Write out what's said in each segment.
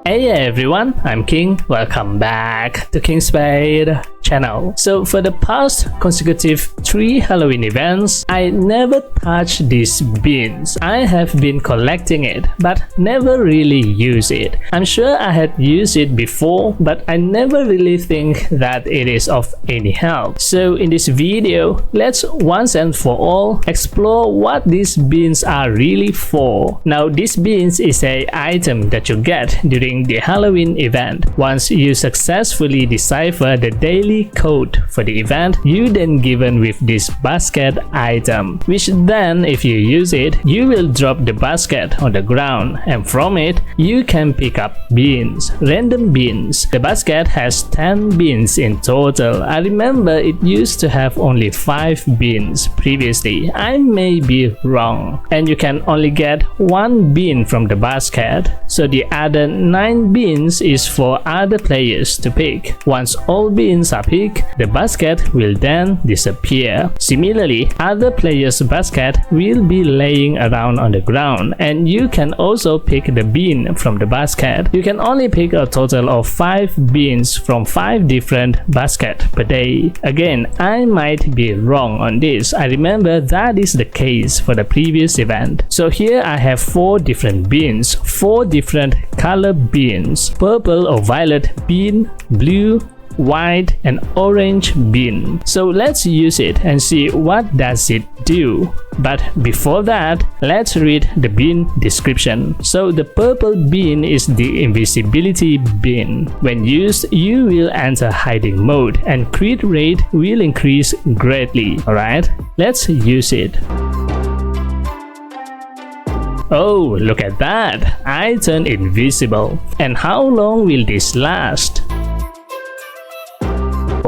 Hey everyone, I'm King. Welcome back to Kingspade channel. So for the past consecutive 3 Halloween events, I never touched these beans. I have been collecting it but never really use it. I'm sure I had used it before, but I never really think that it is of any help. So in this video, let's once and for all explore what these beans are really for. Now these beans is an item that you get during the Halloween event. Once you successfully decipher the daily code for the event, you then given with this basket item, which then if you use it, you will drop the basket on the ground, and from it you can pick up beans, random beans. The basket has 10 beans in total. I remember it used to have only 5 beans previously. I may be wrong, and you can only get 1 bean from the basket, so the other 9 beans is for other players to pick. Once all beans are picked, the basket will then disappear. Similarly, other players' basket will be laying around on the ground, and you can also pick the bean from the basket. You can only pick a total of 5 beans from 5 different baskets per day. Again, I might be wrong on this. I remember that is the case for the previous event. So here I have 4 different beans, 4 different color beans: purple or violet bean, blue, white and orange bean. So let's use it and see what does it do. But before that, let's read the bean description. So the purple bean is the invisibility bean. When used, you will enter hiding mode and crit rate will increase greatly. Alright, let's use it. Oh, look at that! I turn invisible. And how long will this last?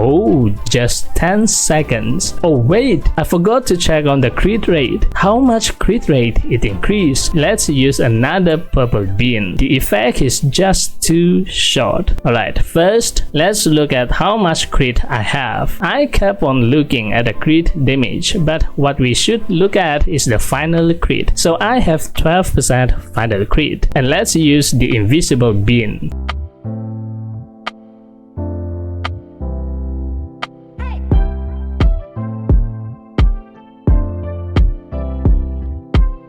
Oh, just 10 seconds. Oh wait, I forgot to check on the crit rate. How much crit rate it increased? Let's use another purple bean. The effect is just too short. Alright, first, let's look at how much crit I have. I kept on looking at the crit damage, but what we should look at is the final crit. So I have 12% final crit. And let's use the invisible bean.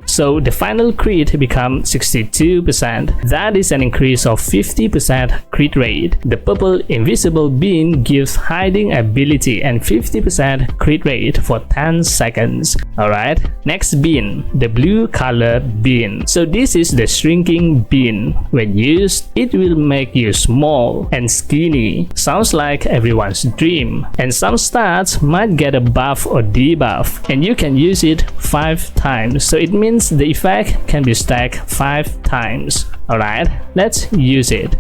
So the final crit becomes 62%. That is an increase of 50% crit rate. The purple invisible bean gives hiding ability and 50% crit rate for 10 seconds. Alright, next bean, the blue color bean. So this is the shrinking bean. When used, it will make you small and skinny. Sounds like everyone's dream. And some stats might get a buff or debuff, and you can use it 5 times. So it means the effect can be stacked 5 times. Alright, let's use it.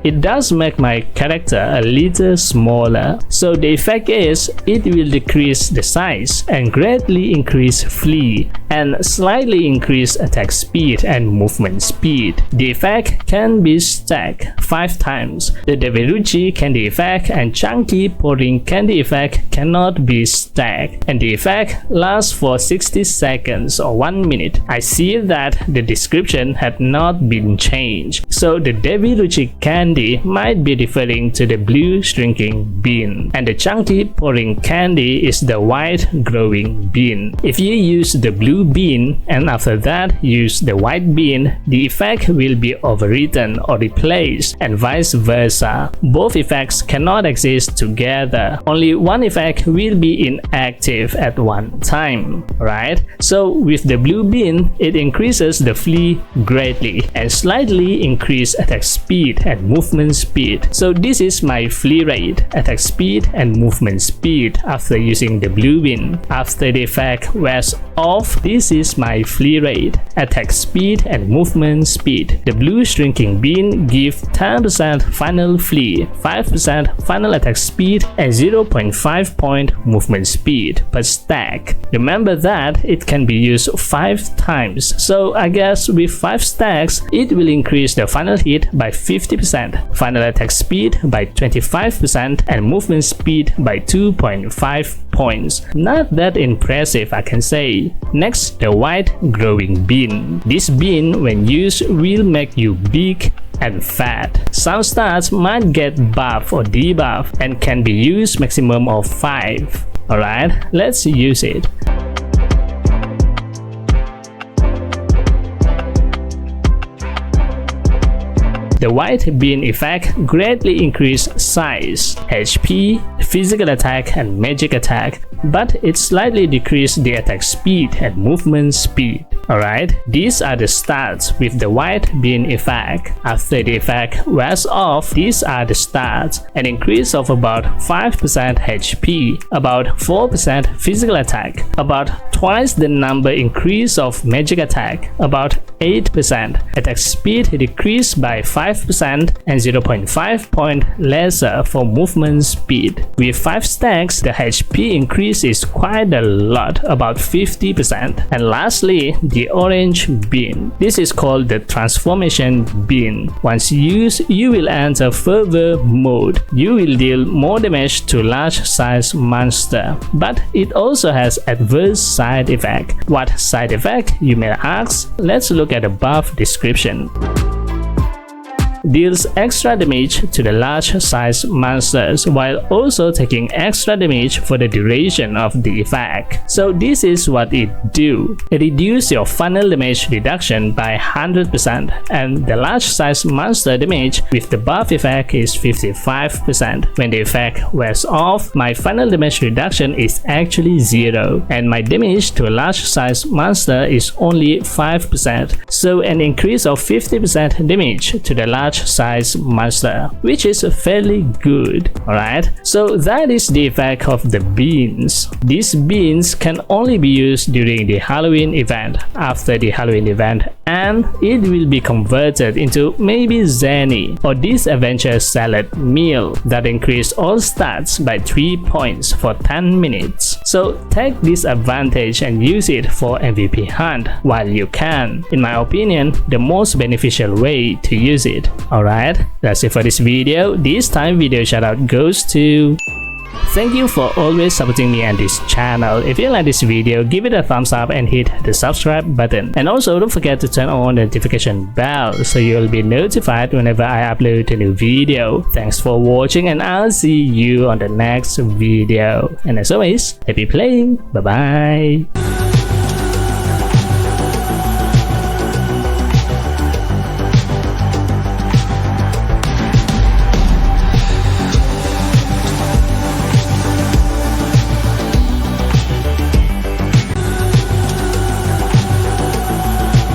It does make my character a little smaller. So the effect is, it will decrease the size and greatly increase flee and slightly increase attack speed and movement speed. The effect can be stacked 5 times. The Debuff candy effect and chunky pouring candy effect cannot be stacked, and the effect lasts for 60 seconds or 1 minute. I see that the description had not been changed. So the Debuff candy might be referring to the blue shrinking bean, and the chunky pouring candy is the white growing bean. If you use the blue bean and after that use the white bean, the effect will be overwritten or replaced, and vice versa. Both effects cannot exist together. Only one effect will be inactive at one time. Right? So with the blue bean, it increases the flee greatly and slightly increase attack speed and movement speed. So this is my flee rate, attack speed and movement speed after using the blue bean. After the effect wears off, this is my flee rate, attack speed and movement speed. The blue shrinking bean gives 10% final flee, 5% final attack speed and 0.5 point movement speed per stack. Remember that it can be used 5 times. So I guess with 5 stacks, it will increase the final hit by 50%. 10%, final attack speed by 25%, and movement speed by 2.5 points. Not that impressive, I can say. Next, the white growing bean. This bean, when used, will make you big and fat. Some stats might get buff or debuff and can be used maximum of 5. Alright, let's use it. The white bean effect greatly increases size, HP, physical attack, and magic attack, but it slightly decreases the attack speed and movement speed. Alright, these are the stats with the white bean effect. After the effect wears off, these are the stats: an increase of about 5% HP, about 4% physical attack, about twice the number increase of magic attack, about 8%, attack speed decreased by 5%, and 0.5 point lesser for movement speed. With 5 stacks, the HP increase is quite a lot, about 50%. And lastly, the orange bean. This is called the transformation bean. Once used, you will enter further mode. You will deal more damage to large size monster, but it also has adverse side effect. What side effect, you may ask? Let's look at the buff description. Deals extra damage to the large size monsters while also taking extra damage for the duration of the effect. So this is what it do. It reduces your final damage reduction by 100%, and the large size monster damage with the buff effect is 55%. When the effect wears off, my final damage reduction is actually 0, and my damage to a large size monster is only 5%. So an increase of 50% damage to the large size monster, which is fairly good. Alright, so that is the effect of the beans. These beans can only be used during the Halloween event. After the Halloween event, and it will be converted into maybe Zenny or this adventure salad meal that increase all stats by 3 points for 10 minutes. So take this advantage and use it for MVP hunt while you can. In my opinion, the most beneficial way to use it. Alright, that's it for this video. This time video shoutout goes to... Thank you for always supporting me and this channel. If you like this video, give it a thumbs up and hit the subscribe button. And also don't forget to turn on the notification bell so you'll be notified whenever I upload a new video. Thanks for watching, and I'll see you on the next video. And as always, happy playing. Bye bye.